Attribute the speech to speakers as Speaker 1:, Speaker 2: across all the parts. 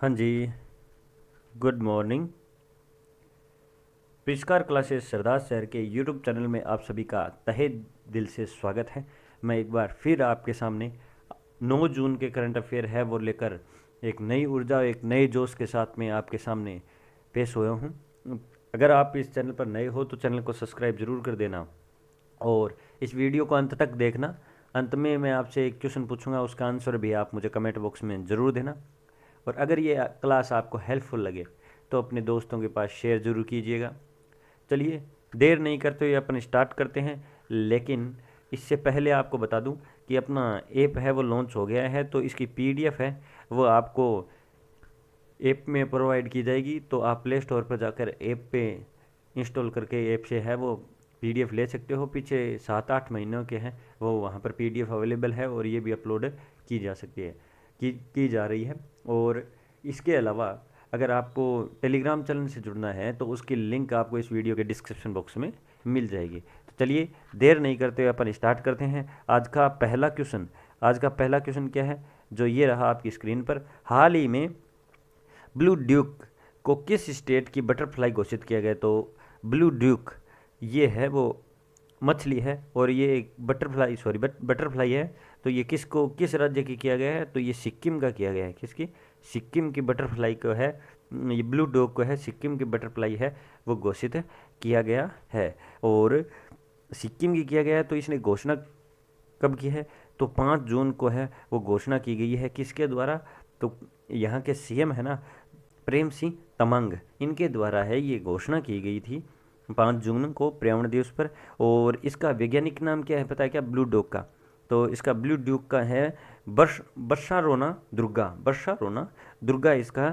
Speaker 1: हाँ जी, good morning. परिष्कार classes सरदार शहर के यूट्यूब चैनल में आप सभी का तहे दिल से स्वागत है। मैं एक बार फिर आपके सामने 9 जून के करंट अफेयर है वो लेकर एक नई ऊर्जा, एक नए जोश के साथ में आपके सामने पेश हुआ हूँ। अगर आप इस चैनल पर नए हो तो चैनल को सब्सक्राइब जरूर कर देना और इस वीडियो को अंत तक देखना। अंत में मैं आपसे एक क्वेश्चन पूछूंगा, उसका आंसर भी आप मुझे कमेंट बॉक्स में ज़रूर देना। और अगर ये क्लास आपको हेल्पफुल लगे तो अपने दोस्तों के पास शेयर ज़रूर कीजिएगा। चलिए देर नहीं करते हुए अपन स्टार्ट करते हैं, लेकिन इससे पहले आपको बता दूं कि अपना ऐप है वो लॉन्च हो गया है, तो इसकी पीडीएफ है वो आपको ऐप में प्रोवाइड की जाएगी। तो आप प्ले स्टोर पर जाकर ऐप पे इंस्टॉल करके ऐप से है वो पीडीएफ ले सकते हो। पीछे 7-8 महीनों के हैं वो वहाँ पर पीडीएफ अवेलेबल है और ये भी अपलोड की जा सकती है, की जा रही है। और इसके अलावा अगर आपको टेलीग्राम चैनल से जुड़ना है तो उसकी लिंक आपको इस वीडियो के डिस्क्रिप्शन बॉक्स में मिल जाएगी। तो चलिए देर नहीं करते हुए अपन स्टार्ट करते हैं। आज का पहला क्वेश्चन क्या है, जो ये रहा आपकी स्क्रीन पर। हाल ही में ब्लू ड्यूक को किस स्टेट की बटरफ्लाई घोषित किया गया? तो ब्लू ड्यूक ये है वो मछली है और ये एक बटरफ्लाई है। तो ये किस राज्य की किया गया है? तो ये सिक्किम का किया गया है। किसकी? सिक्किम की बटरफ्लाई को है, ये ब्लू डॉग को है, सिक्किम की बटरफ्लाई है वो घोषित किया गया है। और सिक्किम की किया गया है तो इसने घोषणा कब की है? तो 5 जून को है वो घोषणा की गई है। किसके द्वारा? तो यहाँ के सीएम है ना, प्रेम सिंह तमांग, इनके द्वारा है ये घोषणा की गई थी 5 जून को पर्यावरण दिवस पर। और इसका वैज्ञानिक नाम क्या है पता है क्या? ब्लू डॉग का। तो इसका ब्लू डॉग का है वर्षारोना दुर्गा इसका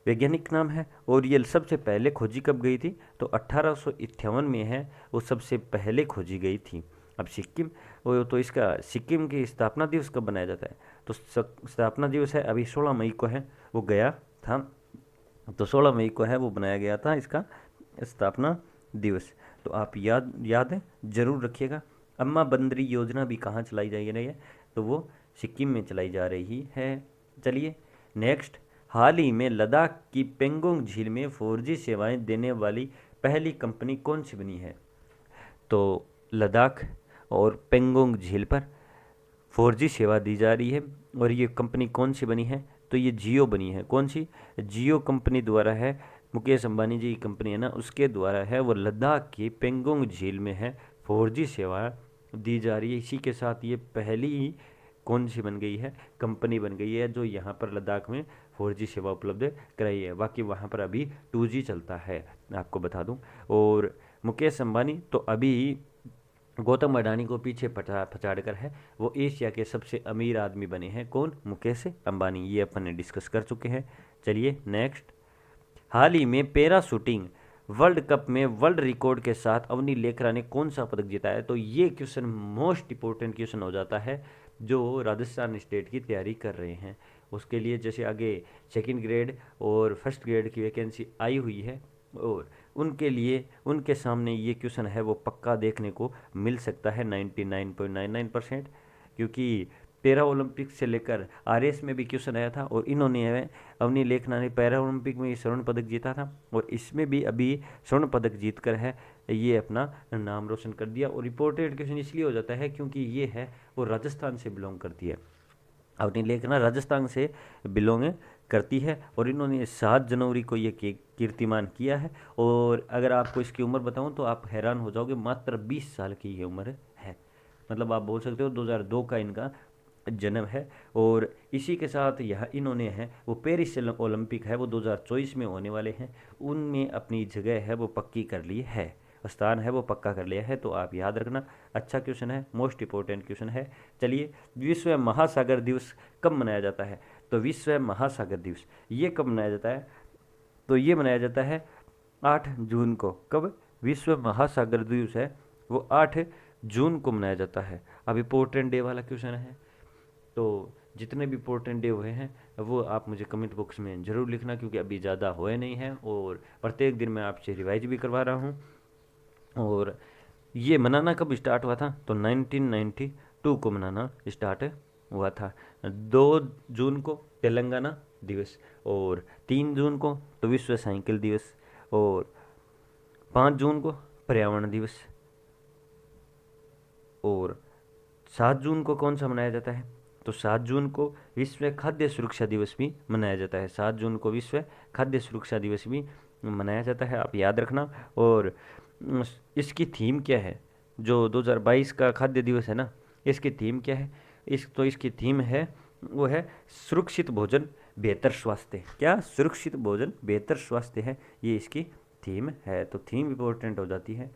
Speaker 1: वैज्ञानिक नाम है। और ये सबसे पहले खोजी कब गई थी? तो 1851 में है वो सबसे पहले खोजी गई थी। अब सिक्किम, वो तो इसका सिक्किम की स्थापना दिवस कब बनाया जाता है? तो स्थापना दिवस है अभी 16 मई को है वो गया था। तो 16 मई को है वो बनाया गया था इसका स्थापना दिवस। तो आप याद है जरूर रखिएगा। अम्मा बंदरी योजना भी कहाँ चलाई जा रही है? तो वो सिक्किम में चलाई जा रही है। चलिए नेक्स्ट। हाल ही में लद्दाख की पेंगोंग झील में 4G सेवाएं देने वाली पहली कंपनी कौन सी बनी है? तो लद्दाख और पेंगोंग झील पर 4G सेवा दी जा रही है और ये कंपनी कौन सी बनी है? तो ये जियो बनी है। कौन सी? जियो कंपनी द्वारा है। मुकेश अंबानी जी की कंपनी है ना, उसके द्वारा है वो लद्दाख की पेंगोंग झील में है 4G सेवा दी जा रही है। इसी के साथ ये पहली ही कौन सी बन गई है? कंपनी बन गई है जो यहाँ पर लद्दाख में 4G सेवा उपलब्ध कराई है। बाकी वहाँ पर अभी 2G चलता है, आपको बता दूँ। और मुकेश अंबानी तो अभी गौतम अडानी को पीछे पछाड़ कर है वो एशिया के सबसे अमीर आदमी बने हैं। कौन? मुकेश अंबानी। ये अपन ने डिस्कस कर चुके हैं। चलिए नेक्स्ट। हाल ही में पैरा शूटिंग वर्ल्ड कप में वर्ल्ड रिकॉर्ड के साथ अवनी लेखरा ने कौन सा पदक जीता है? तो ये क्वेश्चन मोस्ट इंपॉर्टेंट क्वेश्चन हो जाता है जो राजस्थान स्टेट की तैयारी कर रहे हैं उसके लिए। जैसे आगे सेकंड ग्रेड और फर्स्ट ग्रेड की वैकेंसी आई हुई है और उनके लिए उनके सामने ये क्वेश्चन है वो पक्का देखने को मिल सकता है 99.99%। क्योंकि पैरा ओलंपिक से लेकर आरएस में भी क्वेश्चन आया था और इन्होंने अवनी लेखना ने पैरा ओलंपिक में स्वर्ण पदक जीता था और इसमें भी अभी स्वर्ण पदक जीत कर है ये अपना नाम रोशन कर दिया। और रिपोर्टेड क्वेश्चन इसलिए हो जाता है क्योंकि ये है वो राजस्थान से बिलोंग करती है। अवनी लेखना राजस्थान से बिलोंग करती है और इन्होंने 7 जनवरी को ये कीर्तिमान किया है। और अगर आपको इसकी उम्र बताऊं तो आप हैरान हो जाओगे, मात्र 20 साल की ये उम्र है। मतलब आप बोल सकते हो 2002 का इनका जन्म है। और इसी के साथ यह इन्होंने है वो पेरिस ओलंपिक है वो 2024 में होने वाले हैं, उनमें अपनी जगह है वो पक्की कर ली है, स्थान है वो पक्का कर लिया है। तो आप याद रखना, अच्छा क्वेश्चन है, मोस्ट इंपॉर्टेंट क्वेश्चन है। चलिए, विश्व महासागर दिवस कब मनाया जाता है? तो विश्व महासागर दिवस ये कब मनाया जाता है? तो ये मनाया जाता है 8 जून को। कब? विश्व महासागर दिवस है वो 8 जून को मनाया जाता है। अब इंपॉर्टेंट डे वाला क्वेश्चन है, तो जितने भी इंपॉर्टेंट डे हुए हैं वो आप मुझे कमेंट बॉक्स में ज़रूर लिखना, क्योंकि अभी ज़्यादा हुए नहीं हैं और प्रत्येक दिन मैं आपसे रिवाइज भी करवा रहा हूँ। और ये मनाना कब स्टार्ट हुआ था? तो 1992 को मनाना स्टार्ट हुआ था। 2 जून को तेलंगाना दिवस। और 3 जून को तो विश्व साइकिल दिवस, और 5 जून को पर्यावरण दिवस, और 7 जून को कौन सा मनाया जाता है, तो 7 जून को विश्व खाद्य सुरक्षा दिवस भी मनाया जाता है। 7 जून को विश्व खाद्य सुरक्षा दिवस भी मनाया जाता है, आप याद रखना। और इसकी थीम क्या है, जो 2022 का खाद्य दिवस है ना, इसकी थीम क्या है, इसकी थीम है वो है सुरक्षित भोजन बेहतर स्वास्थ्य। क्या, सुरक्षित भोजन बेहतर स्वास्थ्य है, ये इसकी थीम है। तो थीम इंपॉर्टेंट हो जाती है।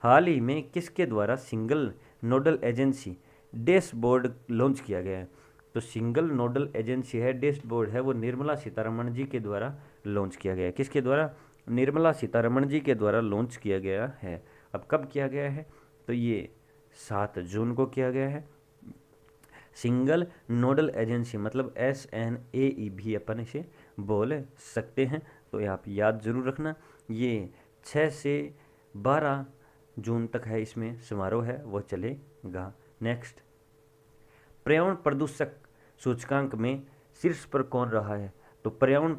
Speaker 1: हाल ही में किसके द्वारा single nodal agency dashboard launch किया गया है, तो सिंगल नोडल एजेंसी है, डैशबोर्ड है, वो निर्मला सीतारमण जी के द्वारा लॉन्च किया गया है। किसके द्वारा, निर्मला सीतारमण जी के द्वारा लॉन्च किया गया है। अब कब किया गया है, तो ये 7 जून को किया गया है। सिंगल नोडल एजेंसी मतलब SNAE भी अपन इसे बोल सकते हैं, तो ये आप याद जरूर रखना। ये 6 से 12 जून तक है, इसमें समारोह है वो चलेगा। नेक्स्ट, पर्यावरण प्रदूषक सूचकांक में शीर्ष पर कौन रहा है, तो पर्यावरण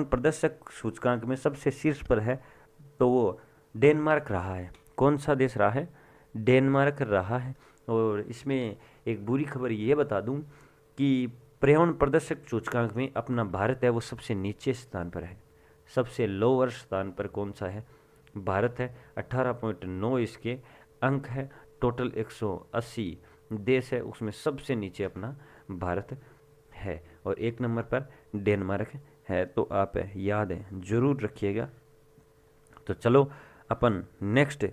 Speaker 1: प्रदर्शक सूचकांक में सबसे शीर्ष पर है तो वो डेनमार्क रहा है। कौन सा देश रहा है, डेनमार्क रहा है। और इसमें एक बुरी खबर ये बता दूं कि पर्यावरण प्रदर्शक सूचकांक में अपना भारत है वो सबसे नीचे स्थान पर है, सबसे लोअर स्थान पर कौन सा है, भारत है। 18.9 इसके अंक है, टोटल 180 देश है, उसमें सबसे नीचे अपना भारत है, और 1 नंबर पर डेनमार्क है। तो आप याद है जरूर रखिएगा। तो चलो अपन नेक्स्ट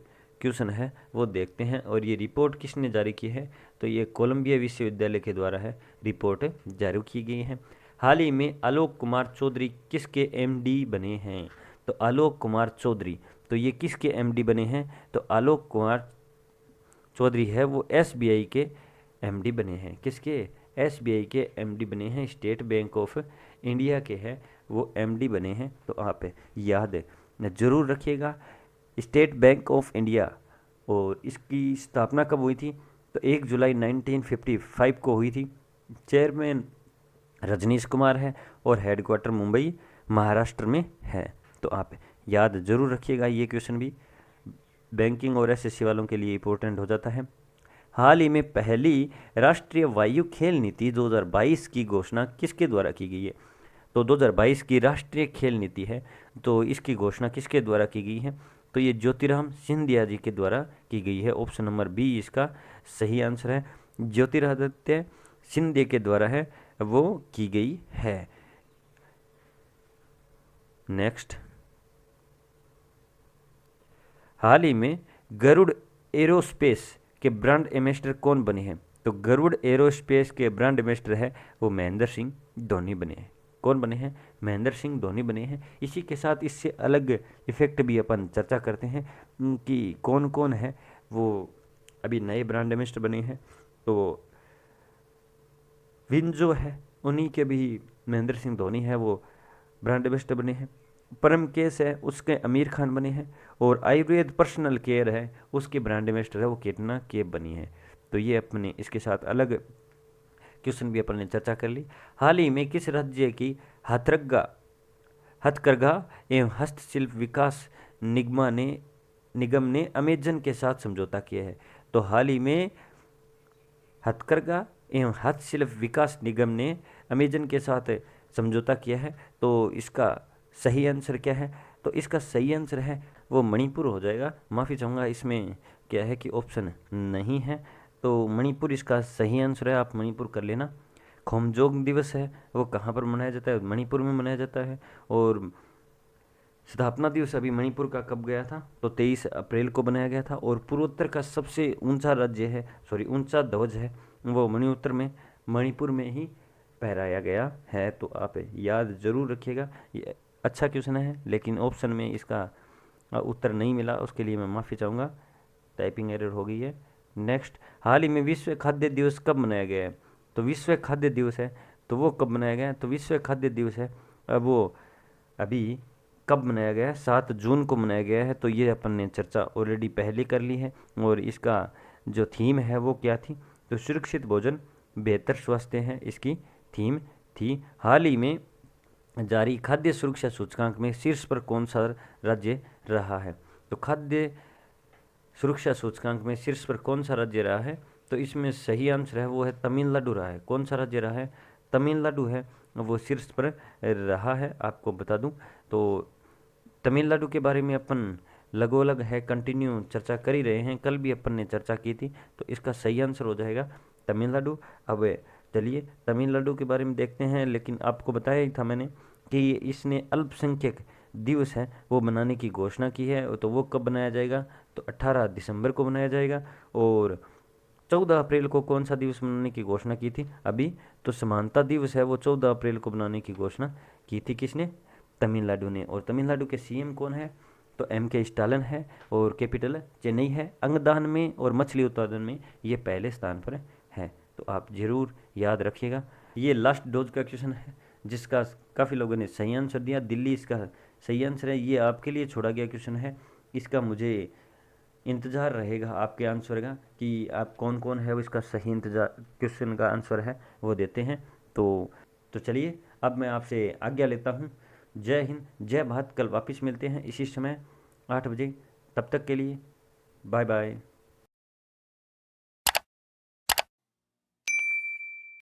Speaker 1: क्वेश्चन है वो देखते हैं। और ये रिपोर्ट किसने जारी की है, तो ये कोलंबिया विश्वविद्यालय के द्वारा है रिपोर्ट जारी की गई है। हाल ही में आलोक कुमार चौधरी किसके MD बने हैं, तो आलोक कुमार चौधरी, तो ये किसके MD बने हैं, तो आलोक कुमार चौधरी है वो SBI के MD बने हैं। किसके, SBI के MD बने हैं, स्टेट बैंक ऑफ इंडिया के हैं वो MD बने हैं। तो आप याद जरूर रखिएगा, स्टेट बैंक ऑफ इंडिया। और इसकी स्थापना कब हुई थी, तो 1 जुलाई 1955 को हुई थी। चेयरमैन रजनीश कुमार है और हेडक्वार्टर मुंबई महाराष्ट्र में है। तो आप याद जरूर रखिएगा, ये क्वेश्चन भी बैंकिंग और SSC वालों के लिए इंपॉर्टेंट हो जाता है। हाल ही में पहली राष्ट्रीय वायु खेल नीति 2022 की घोषणा किसके द्वारा की गई है, तो 2022 की राष्ट्रीय खेल नीति है, तो इसकी घोषणा किसके द्वारा की गई है, तो ये ज्योतिराम सिंधिया जी के द्वारा की गई है। ऑप्शन नंबर बी इसका सही आंसर है, ज्योतिरादित्य सिंधिया के द्वारा है वो की गई है। नेक्स्ट, हाल ही में गरुड़ एरोस्पेस के ब्रांड एम्बेसडर कौन बने हैं, तो गरुड़ एरोस्पेस के ब्रांड एम्बेसडर है वो महेंद्र सिंह धोनी बने हैं। कौन बने हैं, महेंद्र सिंह धोनी बने हैं। इसी के साथ इससे अलग इफेक्ट भी अपन चर्चा करते हैं कि कौन कौन है वो अभी नए ब्रांड एम्बेसडर बने हैं। तो विंजो है उन्हीं के भी महेंद्र सिंह धोनी है वो ब्रांड एम्बेसडर बने हैं। परम केस है उसके आमिर खान बने हैं, और आयुर्वेद पर्सनल केयर है उसके ब्रांड एम्बेसडर है वो कैटरीना कैफ बनी है। तो ये अपने इसके साथ अलग क्वेश्चन भी अपन ने चर्चा कर ली। हाल ही में किस राज्य की हथकरघा एवं हस्तशिल्प विकास निगम ने अमेजन के साथ समझौता किया है, तो हाल ही में हथकरघा एवं हस्तशिल्प विकास निगम ने अमेजन के साथ समझौता किया है। तो इसका सही आंसर क्या है, तो इसका सही आंसर है वो मणिपुर हो जाएगा। माफ़ी चाहूँगा, इसमें क्या है कि ऑप्शन नहीं है, तो मणिपुर इसका सही आंसर है, आप मणिपुर कर लेना। खोमजोग दिवस है वो कहाँ पर मनाया जाता है, मणिपुर में मनाया जाता है। और स्थापना दिवस अभी मणिपुर का कब गया था, तो 23 अप्रैल को बनाया गया था। और पूर्वोत्तर का सबसे ऊंचा राज्य है, ऊंचा ध्वज है वो मणिपुर में ही फहराया गया है। तो आप याद जरूर रखिएगा, ये अच्छा क्वेश्चन है, लेकिन ऑप्शन में इसका उत्तर नहीं मिला, उसके लिए मैं माफ़ी चाहूँगा, टाइपिंग एरर हो गई है। नेक्स्ट, हाल ही में विश्व खाद्य दिवस कब मनाया गया है, तो विश्व खाद्य दिवस है तो वो कब मनाया गया है, तो विश्व खाद्य दिवस है वो अभी कब मनाया गया है, 7 जून को मनाया गया है। तो ये अपन ने चर्चा ऑलरेडी पहले कर ली है। और इसका जो थीम है वो क्या थी, तो सुरक्षित भोजन बेहतर स्वास्थ्य है इसकी थीम थी। हाल ही में जारी खाद्य सुरक्षा सूचकांक में शीर्ष पर कौन सा राज्य रहा है? तो खाद्य सुरक्षा सूचकांक में शीर्ष पर कौन सा राज्य रहा है? तो इसमें सही आंसर है वो है तमिलनाडु रहा है। कौन सा राज्य रहा है? तमिलनाडु है, वो शीर्ष पर रहा है। आपको बता दूं तो तमिलनाडु के बारे में अपन लगोलग है कंटिन्यू चर्चा कर ही रहे हैं, कल भी अपन ने चर्चा की थी, तो इसका सही आंसर हो जाएगा तमिलनाडु। अब चलिए तमिलनाडु के बारे में देखते हैं, लेकिन आपको बताया ही था मैंने कि इसने अल्पसंख्यक दिवस है वो मनाने की घोषणा की है। तो वो कब बनाया जाएगा? तो 18 दिसंबर को बनाया जाएगा। और 14 अप्रैल को कौन सा दिवस मनाने की घोषणा की थी अभी? तो समानता दिवस है वो 14 अप्रैल को बनाने की घोषणा की थी। किसने? तमिलनाडु ने। और तमिलनाडु के सीएम कौन है? तो एम.के. स्टालिन है और कैपिटल चेन्नई है। अंगदान में और मछली उत्पादन में ये पहले स्थान पर है, तो आप जरूर याद रखिएगा। ये लास्ट डोज का क्वेश्चन है जिसका काफ़ी लोगों ने सही आंसर दिया। दिल्ली इसका सही आंसर है। ये आपके लिए छोड़ा गया क्वेश्चन है, इसका मुझे इंतज़ार रहेगा आपके आंसर का कि आप कौन कौन है वो इसका सही इंतज़ार क्वेश्चन का आंसर है वो देते हैं। तो चलिए अब मैं आपसे आज्ञा लेता हूँ। जय हिंद, जय भारत। कल वापस मिलते हैं इसी समय 8 बजे। तब तक के लिए बाय बाय।